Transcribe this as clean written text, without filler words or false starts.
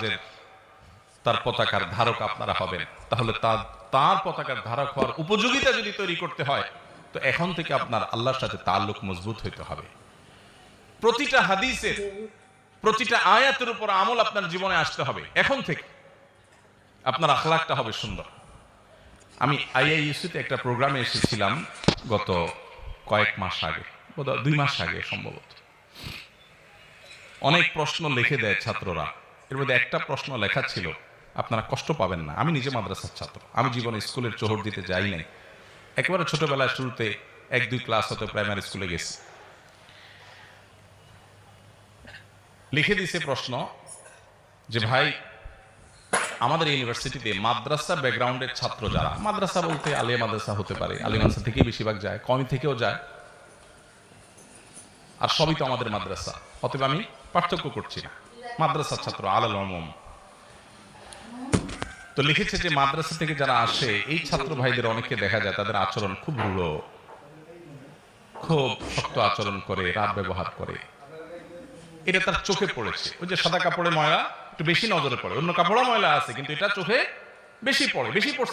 রাষ্ট্রের তার পতাকার ধারক আপনারা হবেন, তাহলে তার পতাকার ধারক হওয়ার উপযোগিতা যদি তৈরি করতে হয়, তো এখন থেকে আপনার আল্লাহর সাথে তাল্লুক মজবুত হইতে হবে। প্রতিটা হাদিসের প্রতিটা আয়াতের উপর আমল আপনার জীবনে আসতে হবে। এখন থেকে আপনার আখলাকটা হবে সুন্দর। আমি আইআইইউসিতে একটা প্রোগ্রামে এসেছিলাম গত কয়েক মাস আগে, বোধহয় 2 মাস আগে সম্ভবত। অনেক প্রশ্ন লিখে দেয় ছাত্ররা, এর মধ্যে একটা প্রশ্ন লেখা ছিল, আপনারা কষ্ট পাবেন না, আমি নিজে মাদ্রাসার ছাত্র, আমি জীবনে স্কুলের চোহর দিতে যাই নাই, একেবারে ছোটবেলায় শুরুতে 1-2 ক্লাস হতে প্রাইমারি স্কুলে গেছি। লিখে দিয়েছে প্রশ্ন যে ভাই, আমাদের ইউনিভার্সিটিতে মাদ্রাসা ব্যাকগ্রাউন্ডের ছাত্র যারা, মাদ্রাসা বলতে আলিয়া মাদ্রাসা হতে পারে, আলিয়া মাদ্রাসা থেকেই বেশিরভাগ যায়, কমি থেকেও যায়, আর সবই তো আমাদের মাদ্রাসা, অতএব আমি পার্থক্য করছি না, মাদ্রাসার ছাত্র আলাল উমুম। তো লিখেছে যে মাদ্রাসা থেকে যারা আসে এই ছাত্র ভাইদের অনেকে দেখা যায় তাদের আচরণ খুব রূঢ়, খুব শক্ত আচরণ করে, রাত ব্যবহার করে। এটা তার চোখে পড়েছে। ওই যে সাদা কাপড়ে ময়লা একটু বেশি নজরে পড়ে, অন্য কাপড়ও ময়লা আছে কিন্তু এটা চোখে বেশি পড়ে, বেশি পড়ছে।